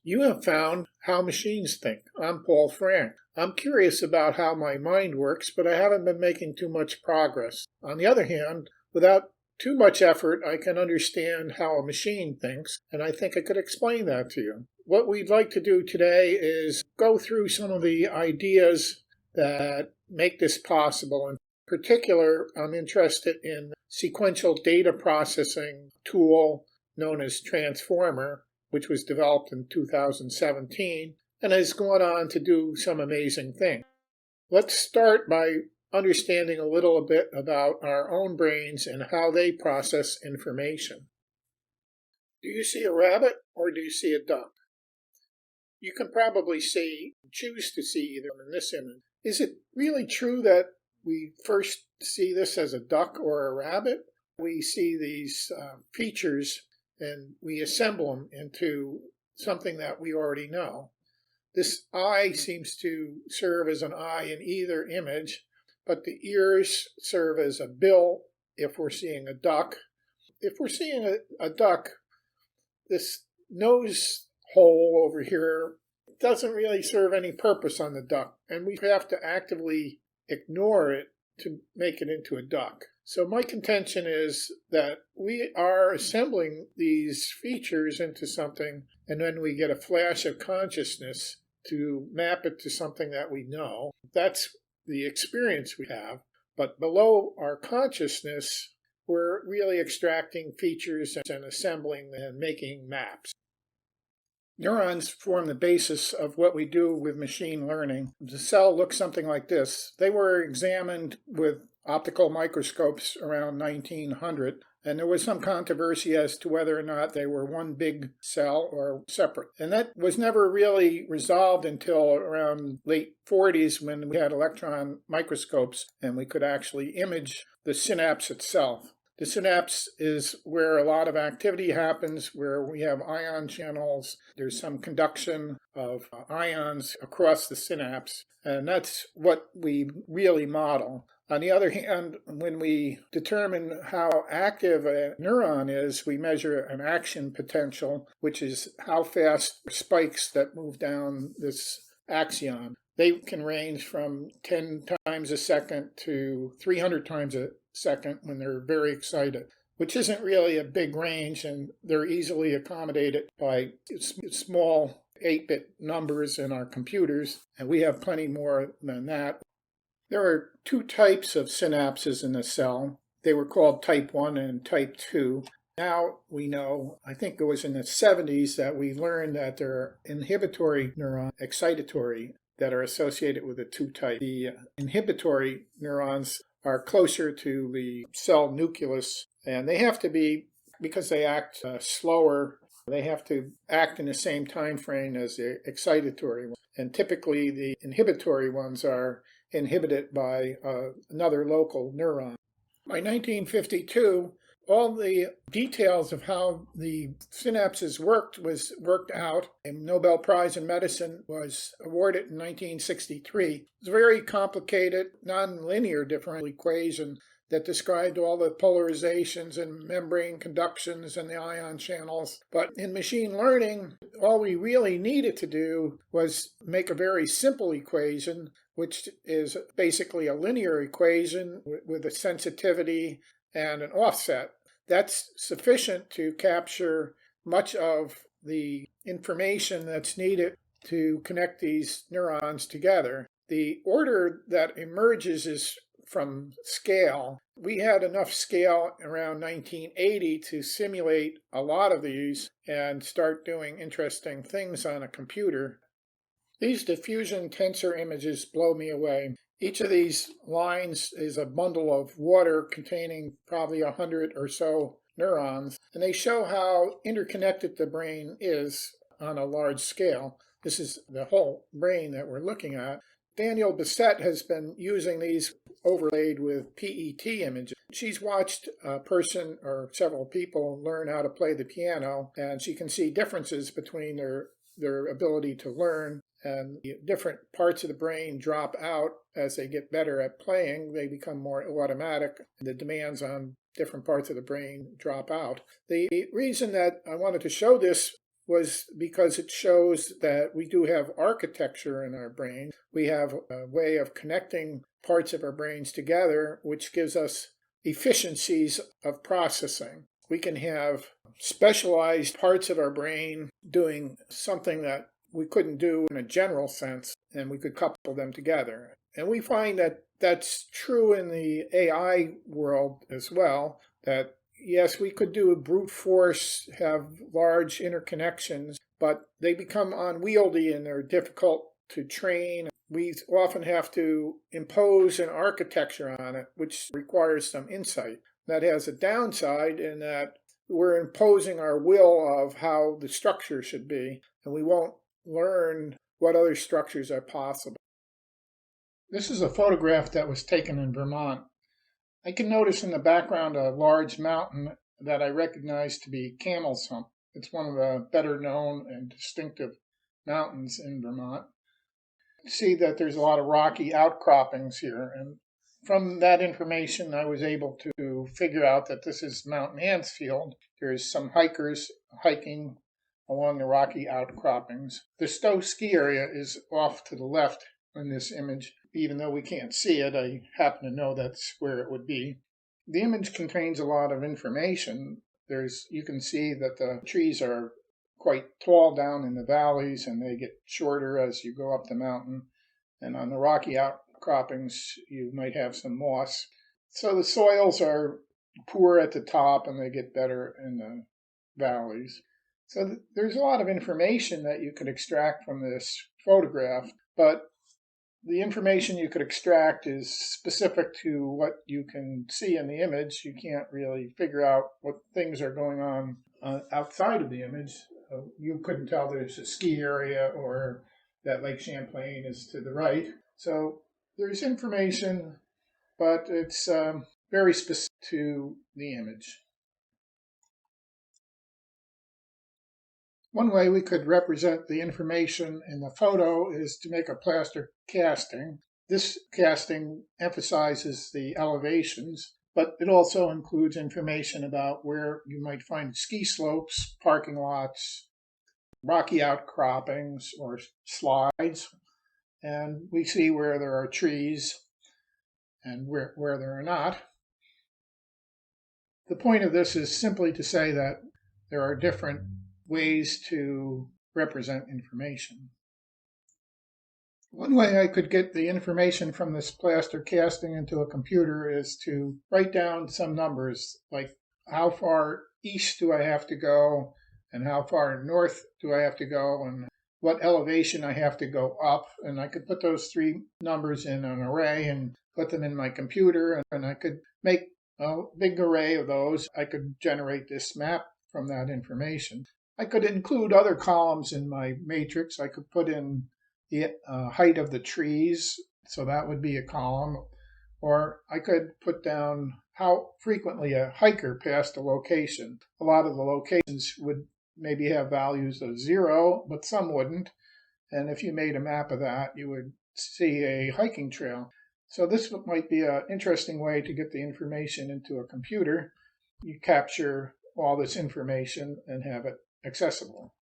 You have found how machines think. I'm Paul Frank. I'm curious about how my mind works, but I haven't been making too much progress. On the other hand, without too much effort, I can understand how a machine thinks, and I think I could explain that to you. What we'd like to do today is go through some of the ideas that make this possible. In particular, I'm interested in sequential data processing tool known as Transformer, which was developed in 2017 and has gone on to do some amazing things. Let's start by understanding a little bit about our own brains and how they process information. Do you see a rabbit or do you see a duck? You can probably choose to see either in this image. Is it really true that we first see this as a duck or a rabbit? We see these features and we assemble them into something that we already know. This eye seems to serve as an eye in either image, but the ears serve as a bill if we're seeing a duck. If we're seeing a duck, this nose hole over here doesn't really serve any purpose on the duck, and we have to actively ignore it to make it into a duck. So my contention is that we are assembling these features into something, and then we get a flash of consciousness to map it to something that we know. That's the experience we have. But below our consciousness, we're really extracting features and assembling and making maps. Neurons form the basis of what we do with machine learning. The cell looks something like this. They were examined with optical microscopes around 1900, and there was some controversy as to whether or not they were one big cell or separate. And that was never really resolved until around late 40s when we had electron microscopes and we could actually image the synapse itself. The synapse is where a lot of activity happens, where we have ion channels. There's some conduction of ions across the synapse, and that's what we really model. On the other hand, when we determine how active a neuron is, we measure an action potential, which is how fast spikes that move down this axon. They can range from 10 times a second to 300 times a second when they're very excited, which isn't really a big range, and they're easily accommodated by small 8-bit numbers in our computers, and we have plenty more than that. There are two types of synapses in the cell. They were called type 1 and type 2. Now we know, I think it was in the 70s that we learned that there are inhibitory neurons, excitatory, that are associated with the two types. The inhibitory neurons are closer to the cell nucleus, and they have to be, because they act slower, they have to act in the same time frame as the excitatory ones. And typically the inhibitory ones are inhibited by another local neuron. By 1952, all the details of how the synapses worked was worked out. A Nobel Prize in Medicine was awarded in 1963. It was a very complicated, nonlinear differential equation that described all the polarizations and membrane conductions and the ion channels. But in machine learning, all we really needed to do was make a very simple equation, which is basically a linear equation with a sensitivity and an offset. That's sufficient to capture much of the information that's needed to connect these neurons together. The order that emerges is from scale. We had enough scale around 1980 to simulate a lot of these and start doing interesting things on a computer. These diffusion tensor images blow me away. Each of these lines is a bundle of water containing probably 100 or so neurons, and they show how interconnected the brain is on a large scale. This is the whole brain that we're looking at. Danielle Bessette has been using these overlaid with PET images. She's watched a person or several people learn how to play the piano, and she can see differences between their ability to learn, and different parts of the brain drop out as they get better at playing. They become more automatic. The demands on different parts of the brain drop out. The reason that I wanted to show this was because it shows that we do have architecture in our brain. We have a way of connecting parts of our brains together, which gives us efficiencies of processing. We can have specialized parts of our brain doing something that we couldn't do in a general sense, and we could couple them together. And we find that that's true in the AI world as well, that yes, we could do a brute force, have large interconnections, but they become unwieldy and they're difficult to train. We often have to impose an architecture on it, which requires some insight. That has a downside in that we're imposing our will of how the structure should be, and we won't learn what other structures are possible. This is a photograph that was taken in Vermont. I can notice in the background a large mountain that I recognize to be Camel's Hump. It's one of the better known and distinctive mountains in Vermont. You see that there's a lot of rocky outcroppings here, and from that information I was able to figure out that this is Mount Mansfield. There's some hikers hiking along the rocky outcroppings. The Stowe ski area is off to the left in this image. Even though we can't see it, I happen to know that's where it would be. The image contains a lot of information. You can see that the trees are quite tall down in the valleys, and they get shorter as you go up the mountain. And on the rocky outcroppings, you might have some moss. So the soils are poor at the top, and they get better in the valleys. So there's a lot of information that you could extract from this photograph, but the information you could extract is specific to what you can see in the image. You can't really figure out what things are going on outside of the image. You couldn't tell there's a ski area or that Lake Champlain is to the right. So there's information, but it's very specific to the image. One way we could represent the information in the photo is to make a plaster casting. This casting emphasizes the elevations, but it also includes information about where you might find ski slopes, parking lots, rocky outcroppings, or slides. And we see where there are trees and where there are not. The point of this is simply to say that there are different ways to represent information. One way I could get the information from this plaster casting into a computer is to write down some numbers, like how far east do I have to go, and how far north do I have to go, and what elevation I have to go up. And I could put those three numbers in an array and put them in my computer, and I could make a big array of those. I could generate this map from that information. I could include other columns in my matrix. I could put in the height of the trees, so that would be a column. Or I could put down how frequently a hiker passed a location. A lot of the locations would maybe have values of 0, but some wouldn't. And if you made a map of that, you would see a hiking trail. So this might be an interesting way to get the information into a computer. You capture all this information and have it accessible.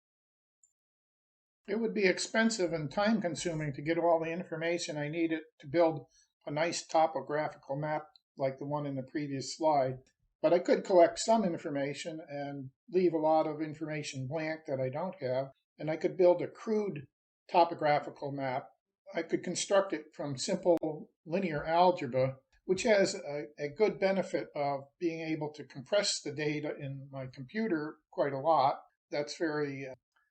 It would be expensive and time-consuming to get all the information I needed to build a nice topographical map like the one in the previous slide, but I could collect some information and leave a lot of information blank that I don't have, and I could build a crude topographical map. I could construct it from simple linear algebra, which has a good benefit of being able to compress the data in my computer quite a lot. That's very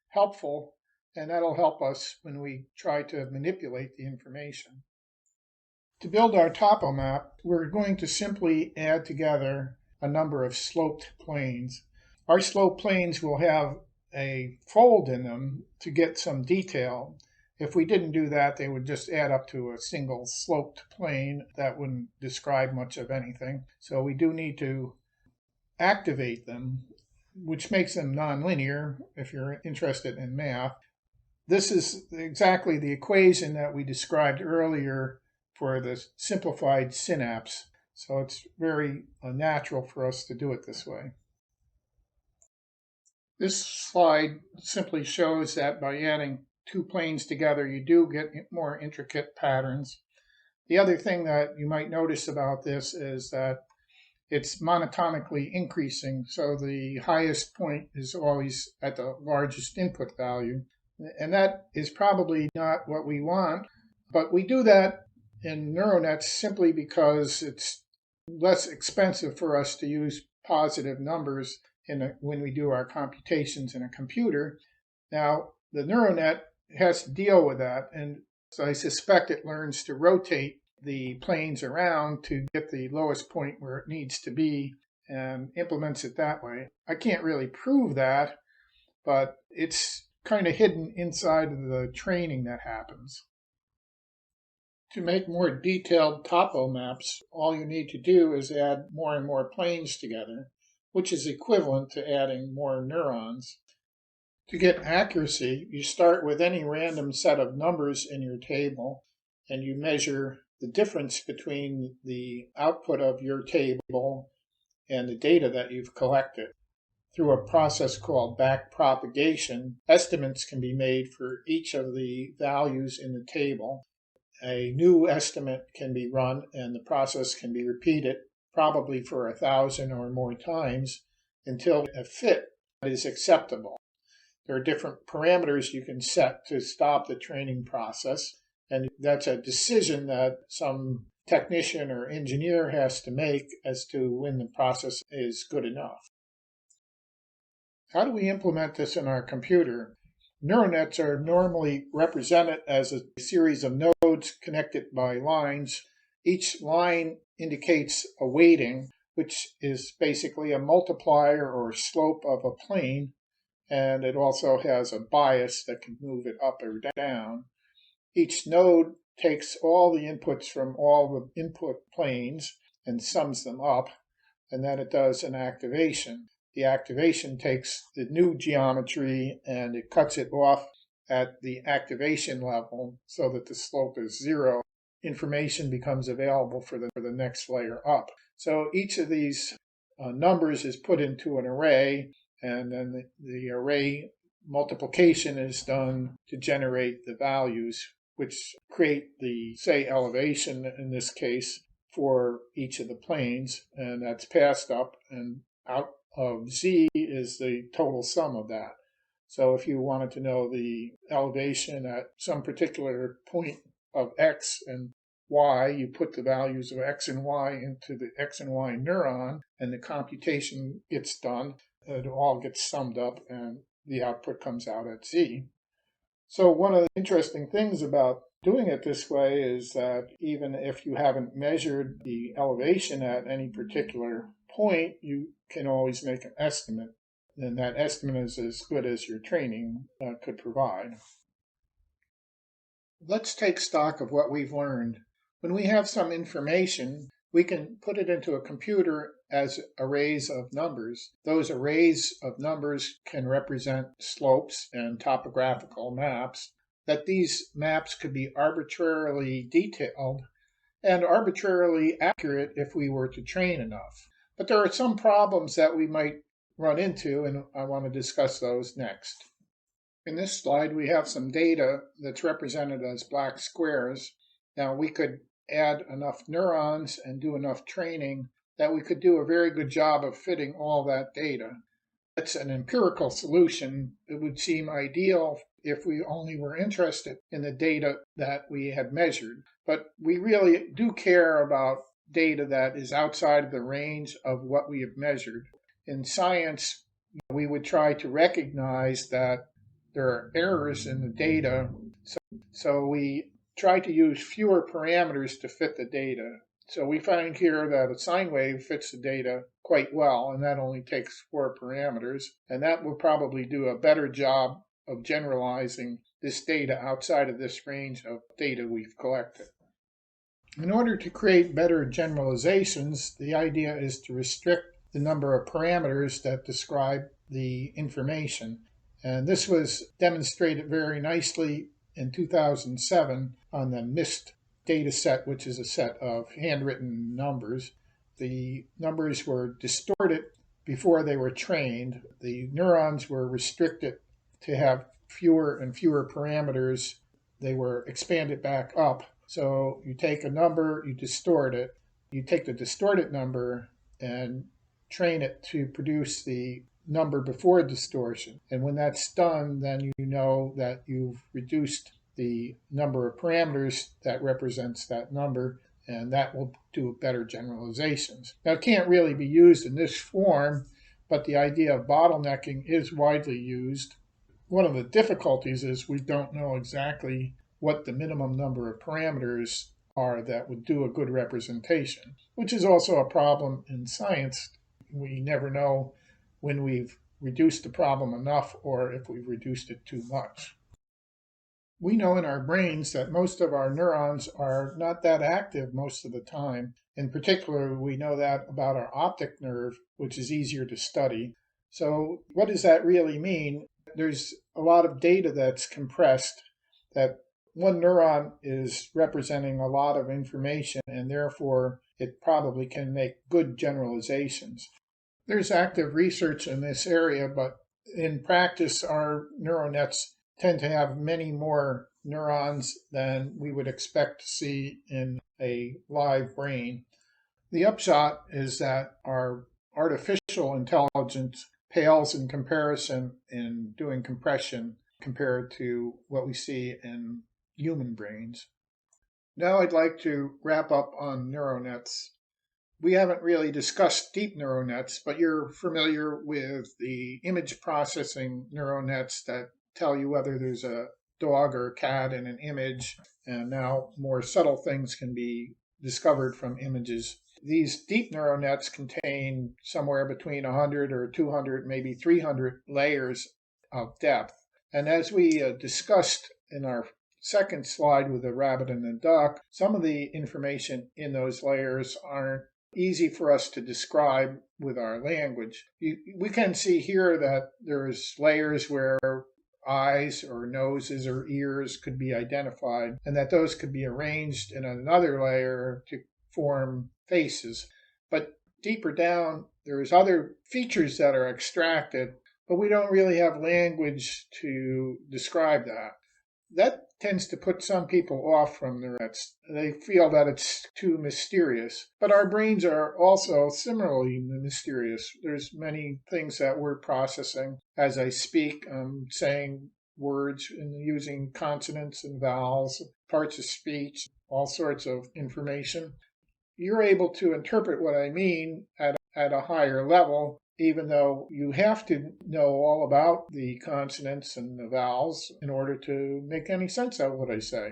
helpful, and that'll help us when we try to manipulate the information. To build our topo map, we're going to simply add together a number of sloped planes. Our sloped planes will have a fold in them to get some detail. If we didn't do that, they would just add up to a single sloped plane that wouldn't describe much of anything. So we do need to activate them, which makes them nonlinear if you're interested in math. This is exactly the equation that we described earlier for the simplified synapse. So it's very natural for us to do it this way. This slide simply shows that by adding two planes together, you do get more intricate patterns. The other thing that you might notice about this is that it's monotonically increasing, so the highest point is always at the largest input value. And that is probably not what we want, but we do that in neural nets simply because it's less expensive for us to use positive numbers when we do our computations in a computer. Now, the neural net has to deal with that, and so I suspect it learns to rotate the planes around to get the lowest point where it needs to be and implements it that way. I can't really prove that, but it's kind of hidden inside of the training that happens. To make more detailed topo maps, all you need to do is add more and more planes together, which is equivalent to adding more neurons. To get accuracy, you start with any random set of numbers in your table, and you measure the difference between the output of your table and the data that you've collected. Through a process called backpropagation, estimates can be made for each of the values in the table. A new estimate can be run, and the process can be repeated probably for 1,000 or more times until a fit is acceptable. There are different parameters you can set to stop the training process, and that's a decision that some technician or engineer has to make as to when the process is good enough. How do we implement this in our computer? Neural nets are normally represented as a series of nodes connected by lines. Each line indicates a weighting, which is basically a multiplier or slope of a plane, and it also has a bias that can move it up or down. Each node takes all the inputs from all the input planes and sums them up, and then it does an activation. The activation takes the new geometry and it cuts it off at the activation level so that the slope is 0. Information becomes available for the next layer up. So each of these numbers is put into an array, and then the array multiplication is done to generate the values, which create the, say, elevation in this case for each of the planes, and that's passed up, and out of z is the total sum of that. So if you wanted to know the elevation at some particular point of x and y, you put the values of x and y into the x and y neuron, and the computation gets done. It all gets summed up, and the output comes out at z. So one of the interesting things about doing it this way is that even if you haven't measured the elevation at any particular point, you can always make an estimate, and that estimate is as good as your training could provide. Let's take stock of what we've learned. When we have some information, we can put it into a computer as arrays of numbers. Those arrays of numbers can represent slopes and topographical maps. That these maps could be arbitrarily detailed and arbitrarily accurate if we were to train enough. But there are some problems that we might run into, and I want to discuss those next. In this slide, we have some data that's represented as black squares. Now, we could add enough neurons and do enough training that we could do a very good job of fitting all that data. That's an empirical solution. It would seem ideal if we only were interested in the data that we had measured. But we really do care about data that is outside of the range of what we have measured. In science, we would try to recognize that there are errors in the data, so we try to use fewer parameters to fit the data. So we find here that a sine wave fits the data quite well, and that only takes 4 parameters, and that will probably do a better job of generalizing this data outside of this range of data we've collected. In order to create better generalizations, the idea is to restrict the number of parameters that describe the information. And this was demonstrated very nicely in 2007 on the MIST data set, which is a set of handwritten numbers. The numbers were distorted before they were trained, the neurons were restricted to have fewer and fewer parameters. They were expanded back up. So you take a number, you distort it. You take the distorted number and train it to produce the number before distortion. And when that's done, then you know that you've reduced the number of parameters that represents that number, and that will do better generalizations. Now, it can't really be used in this form, but the idea of bottlenecking is widely used. One of the difficulties is we don't know exactly what the minimum number of parameters are that would do a good representation, which is also a problem in science. We never know when we've reduced the problem enough or if we've reduced it too much. We know in our brains that most of our neurons are not that active most of the time. In particular, we know that about our optic nerve, which is easier to study. So what does that really mean? There's a lot of data that's compressed, that one neuron is representing a lot of information, and therefore it probably can make good generalizations. There's active research in this area, but in practice, our neural nets tend to have many more neurons than we would expect to see in a live brain. The upshot is that our artificial intelligence pales in comparison in doing compression compared to what we see in human brains. Now I'd like to wrap up on neural nets. We haven't really discussed deep neural nets, but you're familiar with the image processing neural nets that tell you whether there's a dog or a cat in an image, and now more subtle things can be discovered from images. These deep neural nets contain somewhere between 100 or 200, maybe 300 layers of depth. And as we discussed in our second slide with the rabbit and the duck, some of the information in those layers aren't easy for us to describe with our language. We can see here that there's layers where eyes or noses or ears could be identified, and that those could be arranged in another layer to form faces. But deeper down, there's other features that are extracted, but we don't really have language to describe that. That tends to put some people off from the nets. They feel that it's too mysterious. But our brains are also similarly mysterious. There's many things that we're processing as I speak. I'm saying words and using consonants and vowels, parts of speech, all sorts of information. You're able to interpret what I mean at a higher level, even though you have to know all about the consonants and the vowels in order to make any sense out of what I say.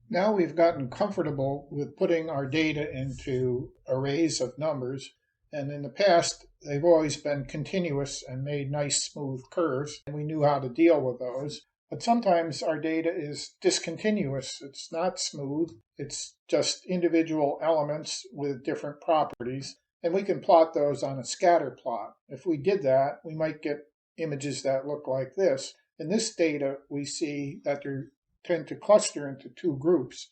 Now we've gotten comfortable with putting our data into arrays of numbers, and in the past they've always been continuous and made nice smooth curves, and we knew how to deal with those. But sometimes our data is discontinuous. It's not smooth. It's just individual elements with different properties. And we can plot those on a scatter plot. If we did that, we might get images that look like this. In this data, we see that they tend to cluster into two groups.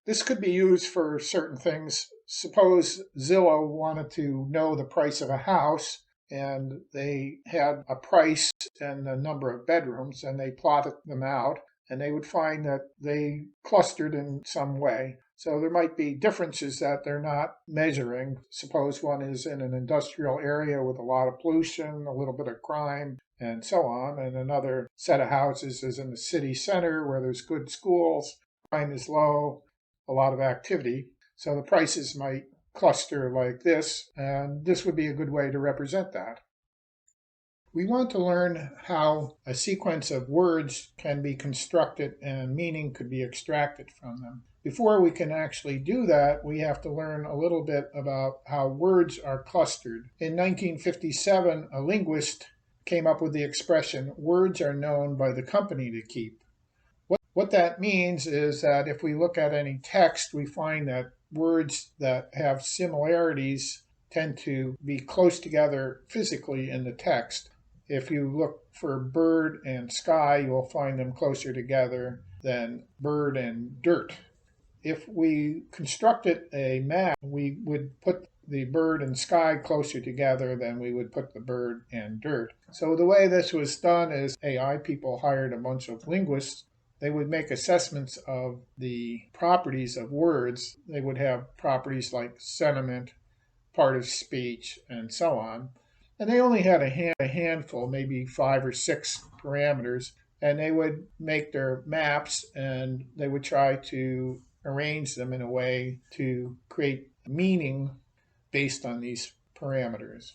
This could be used for certain things. Suppose Zillow wanted to know the price of a house, and they had a price and a number of bedrooms, and they plotted them out, and they would find that they clustered in some way. So there might be differences that they're not measuring. Suppose one is in an industrial area with a lot of pollution, a little bit of crime, and so on, and another set of houses is in the city center where there's good schools, crime is low, a lot of activity. So the prices might cluster like this, and this would be a good way to represent that. We want to learn how a sequence of words can be constructed and meaning could be extracted from them. Before we can actually do that, we have to learn a little bit about how words are clustered. In 1957, a linguist came up with the expression, words are known by the company to keep. What that means is that if we look at any text, we find that words that have similarities tend to be close together physically in the text. If you look for bird and sky, you'll find them closer together than bird and dirt. If we constructed a map, we would put the bird and sky closer together than we would put the bird and dirt. So the way this was done is AI people hired a bunch of linguists. They would make assessments of the properties of words. They would have properties like sentiment, part of speech, and so on. And they only had a handful, maybe 5 or 6 parameters. And they would make their maps and they would try to arrange them in a way to create meaning based on these parameters.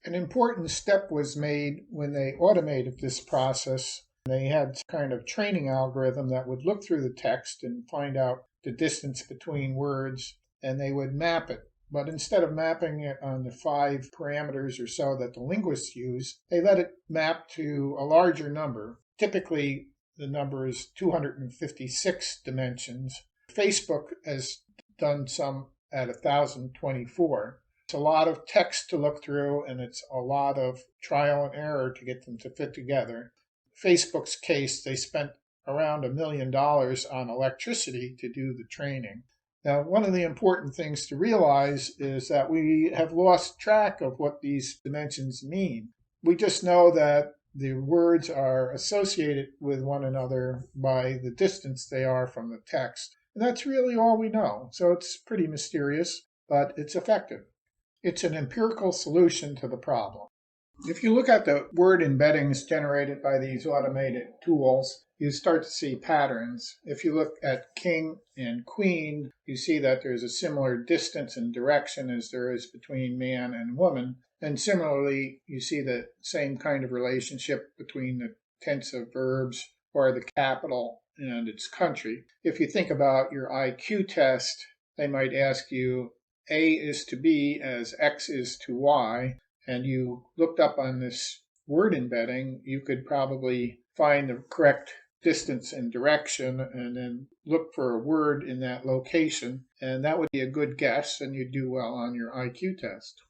An important step was made when they automated this process. They had kind of training algorithm that would look through the text and find out the distance between words, and they would map it. But instead of mapping it on the 5 parameters or so that the linguists use, they let it map to a larger number. Typically, the number is 256 dimensions. Facebook has done some at 1024. It's a lot of text to look through, and it's a lot of trial and error to get them to fit together. Facebook's case, they spent around $1 million on electricity to do the training. Now, one of the important things to realize is that we have lost track of what these dimensions mean. We just know that the words are associated with one another by the distance they are from the text. And that's really all we know. So it's pretty mysterious, but it's effective. It's an empirical solution to the problem. If you look at the word embeddings generated by these automated tools, you start to see patterns. If you look at king and queen, you see that there's a similar distance and direction as there is between man and woman. And similarly, you see the same kind of relationship between the tense of verbs or the capital and its country. If you think about your IQ test, they might ask you A is to B as X is to Y, and you looked up on this word embedding, you could probably find the correct distance and direction and then look for a word in that location, and that would be a good guess, and you'd do well on your IQ test.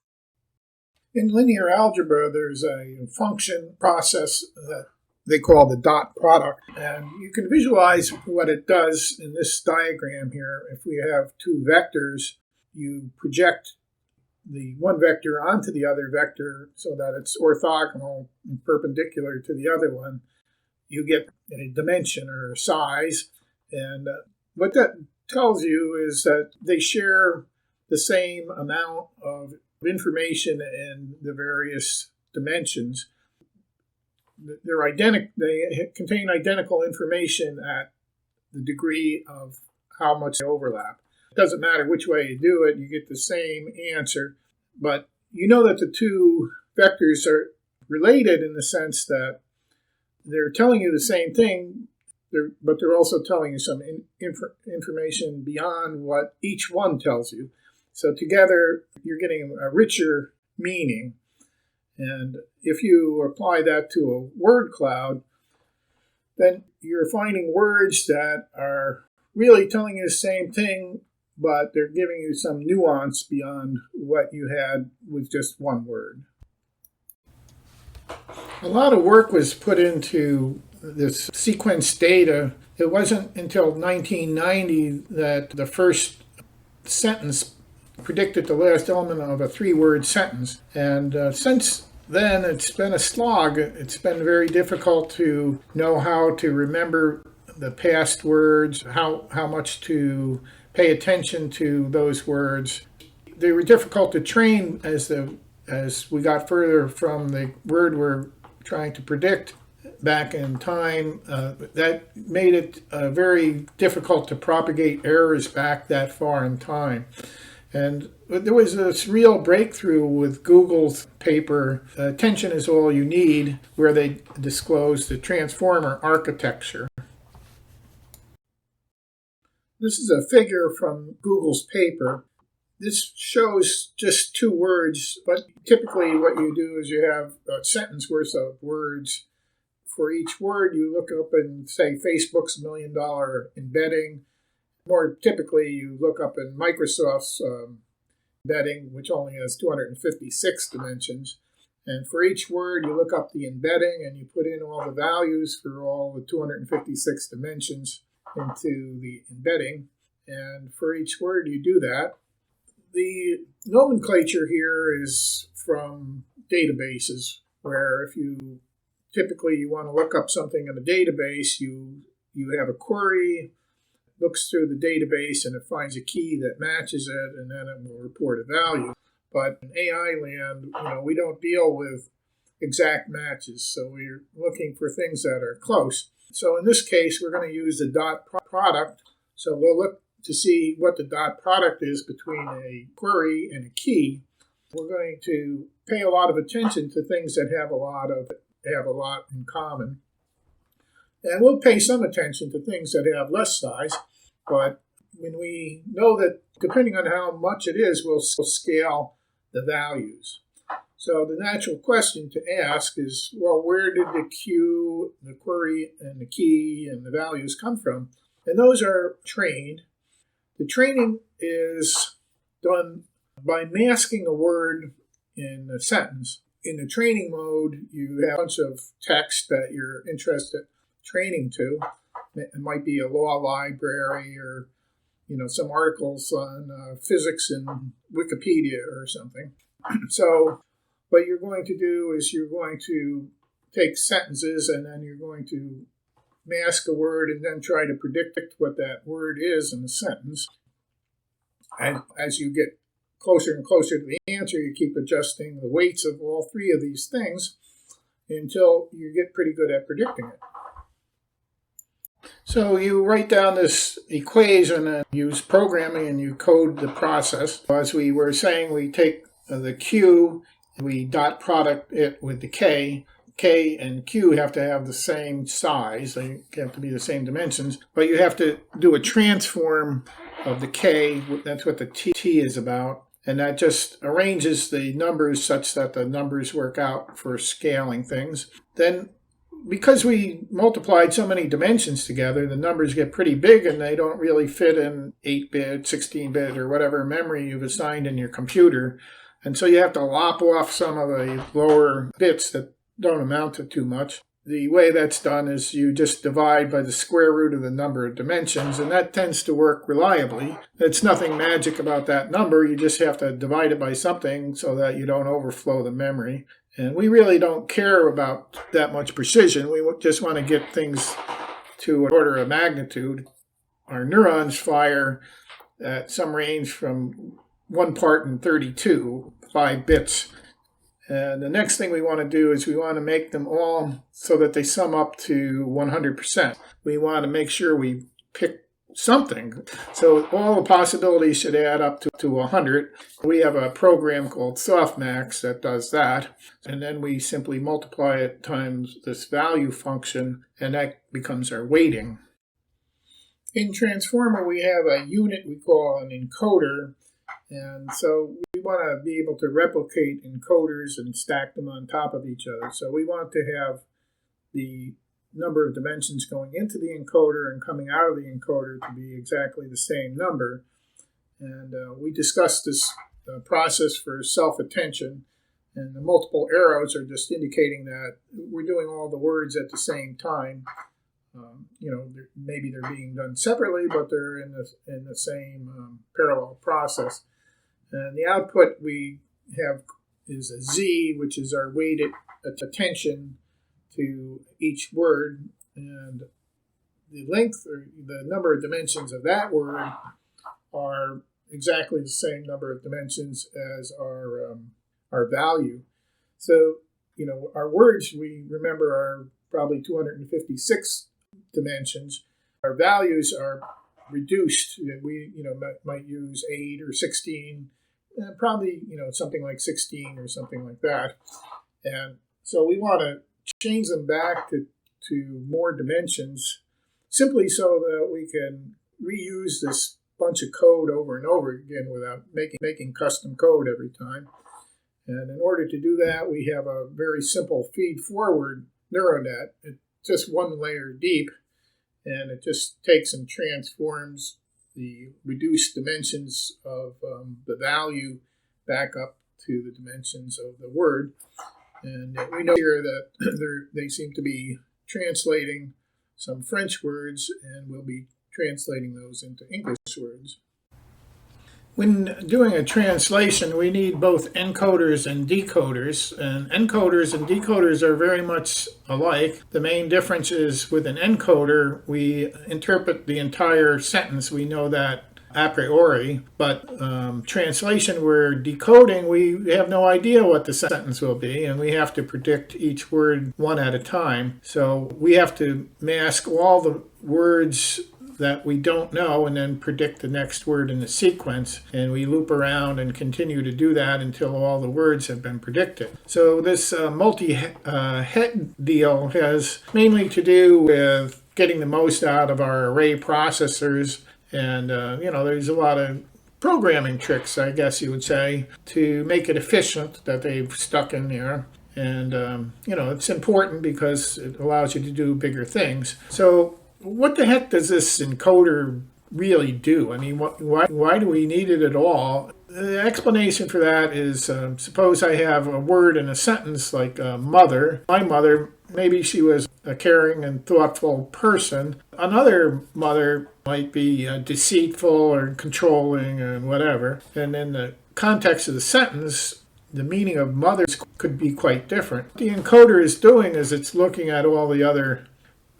In linear algebra, there's a function process that they call the dot product, and you can visualize what it does in this diagram here. If we have 2 vectors, you project the one vector onto the other vector so that it's orthogonal and perpendicular to the other one. You get a dimension or size, and what that tells you is that they share the same amount of information in the various dimensions. They're identical. They contain identical information at the degree of how much they overlap. It doesn't matter which way you do it, you get the same answer. But you know that the 2 vectors are related in the sense that they're telling you the same thing, but they're also telling you some information beyond what each one tells you. So together, you're getting a richer meaning. And if you apply that to a word cloud, then you're finding words that are really telling you the same thing, but they're giving you some nuance beyond what you had with just one word. A lot of work was put into this sequence data. It wasn't until 1990 that the first sentence predicted the last element of a 3-word sentence. And since then, it's been a slog. It's been very difficult to know how to remember the past words, how much to pay attention to those words. They were difficult to train as we got further from the word we're trying to predict back in time. That made it very difficult to propagate errors back that far in time. And there was this real breakthrough with Google's paper, Attention is All You Need, where they disclosed the transformer architecture. This is a figure from Google's paper. This shows just 2 words, but typically what you do is you have a sentence worth of words. For each word, you look up and say Facebook's $1 million embedding. More typically, you look up in Microsoft's embedding, which only has 256 dimensions. And for each word, you look up the embedding and you put in all the values for all the 256 dimensions into the embedding. And for each word, you do that. the nomenclature here is from databases, where if you typically you want to look up something in a database, you have a query, looks through the database, and it finds a key that matches it, and then it will report a value. But in AI land, we don't deal with exact matches, so we're looking for things that are close. So in this case, we're going to use the dot product. So we'll look to see what the dot product is between a query and a key. We're going to pay a lot of attention to things that have a lot in common. And we'll pay some attention to things that have less size, but when we know that depending on how much it is, we'll scale the values. So the natural question to ask is, well, where did the queue, the query, and the key and the values come from? And those are trained. The training is done by masking a word in a sentence. In the training mode, you have a bunch of text that you're interested in training to. It might be a law library or some articles on physics in Wikipedia or something. So what you're going to do is you're going to take sentences and then you're going to mask a word and then try to predict what that word is in the sentence. And as you get closer and closer to the answer, you keep adjusting the weights of all three of these things until you get pretty good at predicting it. So you write down this equation and use programming and you code the process. As we were saying, we take the Q, we dot product it with the K. K and Q have to have the same size. They have to be the same dimensions, but you have to do a transform of the K. That's what the T is about. And that just arranges the numbers such that the numbers work out for scaling things. Then, because we multiplied so many dimensions together, the numbers get pretty big and they don't really fit in 8-bit, 16-bit, or whatever memory you've assigned in your computer. And so you have to lop off some of the lower bits that don't amount to too much. The way that's done is you just divide by the square root of the number of dimensions, and that tends to work reliably. It's nothing magic about that number. You just have to divide it by something so that you don't overflow the memory. And we really don't care about that much precision. We just want to get things to an order of magnitude. Our neurons fire at some range from 1 part in 32, 5 bits. And the next thing we want to do is we want to make them all so that they sum up to 100%. We want to make sure we pick something. So all the possibilities should add up to 100. We have a program called Softmax that does that. And then we simply multiply it times this value function, and that becomes our weighting. In Transformer, we have a unit we call an encoder. And so we want to be able to replicate encoders and stack them on top of each other. So we want to have the number of dimensions going into the encoder and coming out of the encoder to be exactly the same number. And we discussed this process for self-attention. And the multiple arrows are just indicating that we're doing all the words at the same time. Maybe they're being done separately, but they're in the same parallel process. And the output we have is a Z, which is our weighted attention to each word. And the length or the number of dimensions of that word are exactly the same number of dimensions as our value. So, our words, we remember, are probably 256 dimensions. Our values are reduced. We might use 8 or 16, probably something like 16 or something like that. And so we want to change them back to more dimensions, simply so that we can reuse this bunch of code over and over again without making custom code every time. And in order to do that, we have a very simple feed-forward neural net. It's just one layer deep, and it just takes and transforms the reduced dimensions of the value back up to the dimensions of the word. And we know here that they seem to be translating some French words, and we'll be translating those into English words. When doing a translation, we need both encoders and decoders, and encoders and decoders are very much alike. The main difference is with an encoder, we interpret the entire sentence. We know that a priori, but translation, we're decoding, we have no idea what the sentence will be, and we have to predict each word one at a time. So we have to mask all the words that we don't know and then predict the next word in the sequence, and we loop around and continue to do that until all the words have been predicted. So this multi-head deal has mainly to do with getting the most out of our array processors, and there's a lot of programming tricks, I guess you would say, to make it efficient that they've stuck in there. And it's important because it allows you to do bigger things. So what the heck does this encoder really do? I mean, why do we need it at all? The explanation for that is, suppose I have a word in a sentence like mother. My mother, maybe she was a caring and thoughtful person. Another mother might be deceitful or controlling and whatever. And in the context of the sentence, the meaning of mothers could be quite different. What the encoder is doing is it's looking at all the other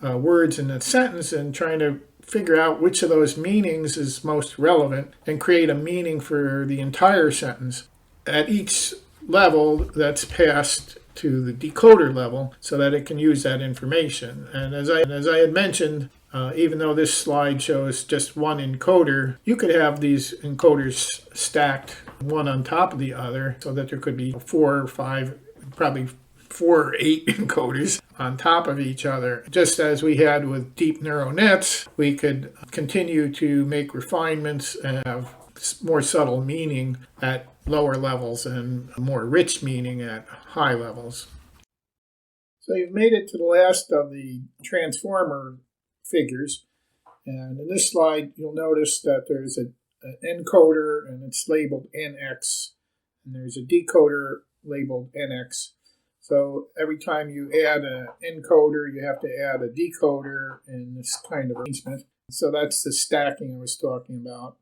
words in the sentence and trying to figure out which of those meanings is most relevant and create a meaning for the entire sentence. At each level, that's passed to the decoder level so that it can use that information. And as I had mentioned, even though this slide shows just one encoder, you could have these encoders stacked one on top of the other so that there could be 4 or 5, probably 4 or 8 encoders on top of each other. Just as we had with deep neural nets, we could continue to make refinements and have more subtle meaning at lower levels and more rich meaning at high levels. So you've made it to the last of the transformer figures. And in this slide, you'll notice that there's an encoder and it's labeled NX, and there's a decoder labeled NX. So every time you add an encoder, you have to add a decoder in this kind of arrangement. So that's the stacking I was talking about.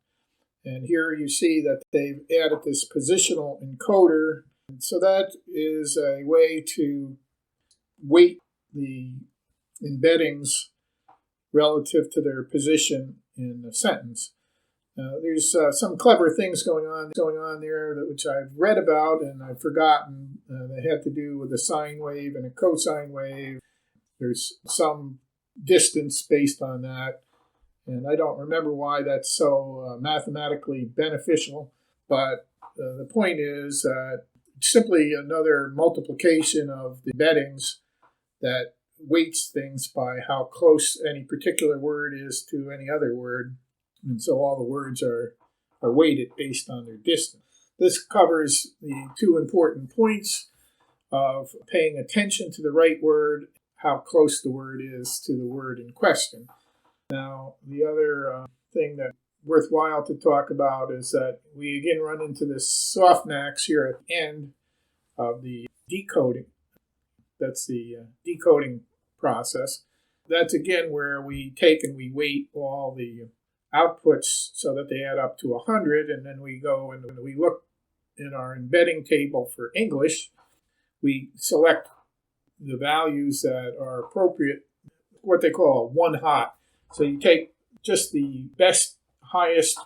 And here you see that they've added this positional encoder. So that is a way to weight the embeddings relative to their position in the sentence. There's some clever things going on there which I've read about and I've forgotten. They had to do with a sine wave and a cosine wave. There's some distance based on that, and I don't remember why that's so mathematically beneficial. But the point is simply another multiplication of the embeddings that weights things by how close any particular word is to any other word. And so all the words are weighted based on their distance. This covers the 2 important points of paying attention to the right word, how close the word is to the word in question. Now, the other thing that's worthwhile to talk about is that we again run into this softmax here at the end of the decoding. That's the decoding process. That's again where we take and we weight all the outputs so that they add up to 100, and then we go and we look in our embedding table for English. We select the values that are appropriate, what they call one hot. So you take just the best, highest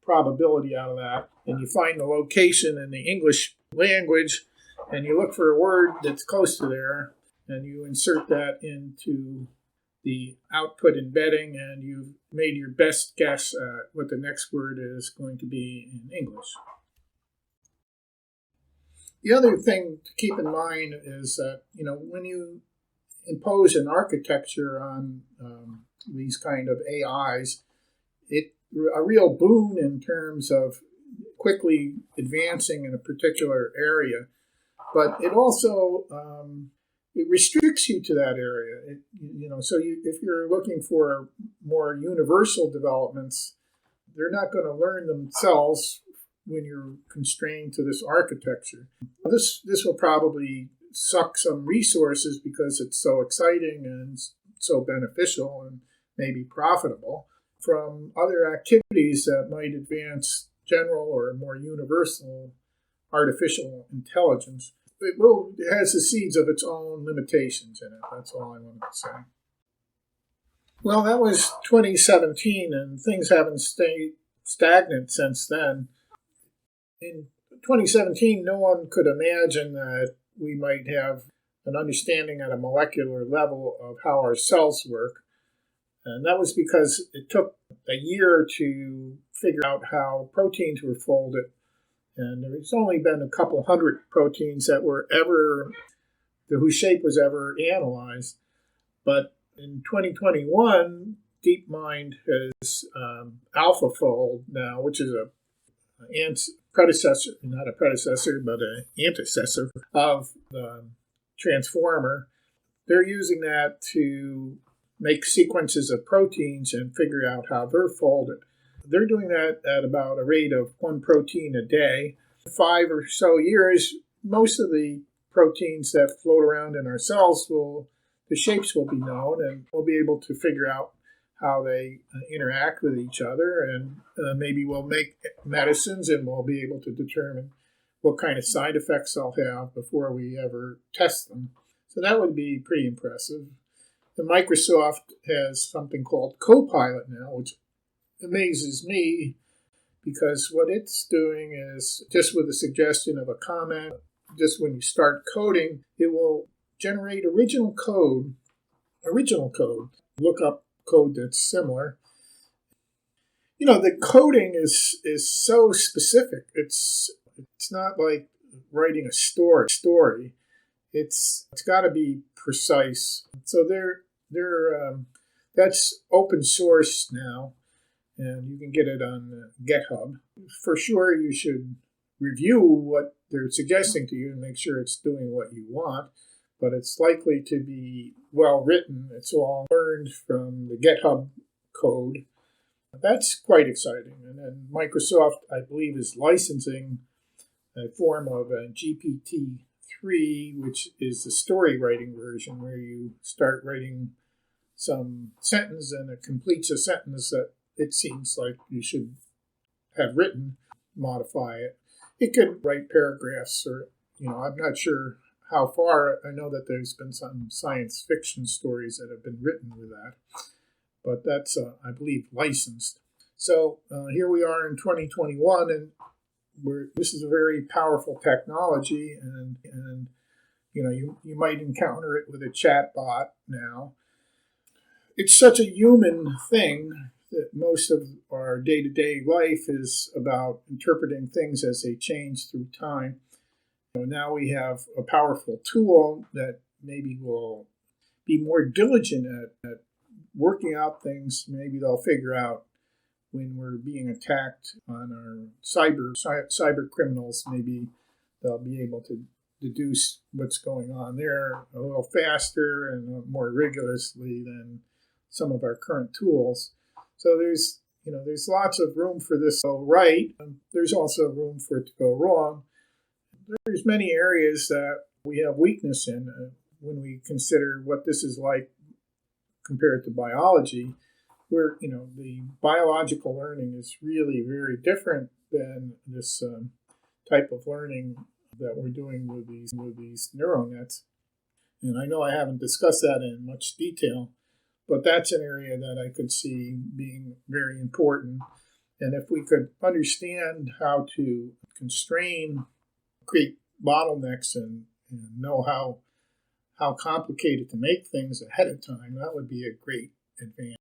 probability out of that, and you find the location in the English language, and you look for a word that's close to there, and you insert that into the output embedding, and you've made your best guess at what the next word is going to be in English. The other thing to keep in mind is that, when you impose an architecture on these kind of AIs, it's a real boon in terms of quickly advancing in a particular area, but it also it restricts you to that area. If you're looking for more universal developments, they're not going to learn themselves when you're constrained to this architecture. This will probably suck some resources because it's so exciting and so beneficial and maybe profitable from other activities that might advance general or more universal artificial intelligence. It has the seeds of its own limitations in it. That's all I wanted to say. Well, that was 2017, and things haven't stayed stagnant since then. In 2017, no one could imagine that we might have an understanding at a molecular level of how our cells work. And that was because it took a year to figure out how proteins were folded. And there's only been a couple hundred proteins that were whose shape was ever analyzed. But in 2021, DeepMind has AlphaFold now, which is a not a predecessor, but an antecessor of the transformer. They're using that to make sequences of proteins and figure out how they're folded. They're doing that at about a rate of one protein a day. 5 or so years, most of the proteins that float around in our cells the shapes will be known, and we'll be able to figure out how they interact with each other, and maybe we'll make medicines, and we'll be able to determine what kind of side effects they'll have before we ever test them. So that would be pretty impressive. And Microsoft has something called Copilot now, which amazes me because what it's doing is just with the suggestion of a comment, just when you start coding, it will generate original code, look up code that's similar. You know, the coding is so specific. It's not like writing a story. It's got to be precise. So that's open source now, and you can get it on GitHub. For sure, you should review what they're suggesting to you and make sure it's doing what you want. But it's likely to be well written. It's all learned from the GitHub code. That's quite exciting. And then Microsoft, I believe, is licensing a form of a GPT-3, which is the story writing version, where you start writing some sentence and it completes a sentence that it seems like you should have written, modify it. It could write paragraphs or, I'm not sure how far. I know that there's been some science fiction stories that have been written with that, but that's, I believe, licensed. So here we are in 2021, and this is a very powerful technology, and you might encounter it with a chat bot now. It's such a human thing that most of our day-to-day life is about interpreting things as they change through time. Now we have a powerful tool that maybe will be more diligent at working out things. Maybe they'll figure out when we're being attacked on our cyber criminals. Maybe they'll be able to deduce what's going on there a little faster and more rigorously than some of our current tools. So there's lots of room for this to go right. There's also room for it to go wrong. There's many areas that we have weakness in when we consider what this is like compared to biology, where the biological learning is really very different than this type of learning that we're doing with these neural nets. And I know I haven't discussed that in much detail, but that's an area that I could see being very important. And if we could understand how to create bottlenecks and know how complicated to make things ahead of time, that would be a great advance.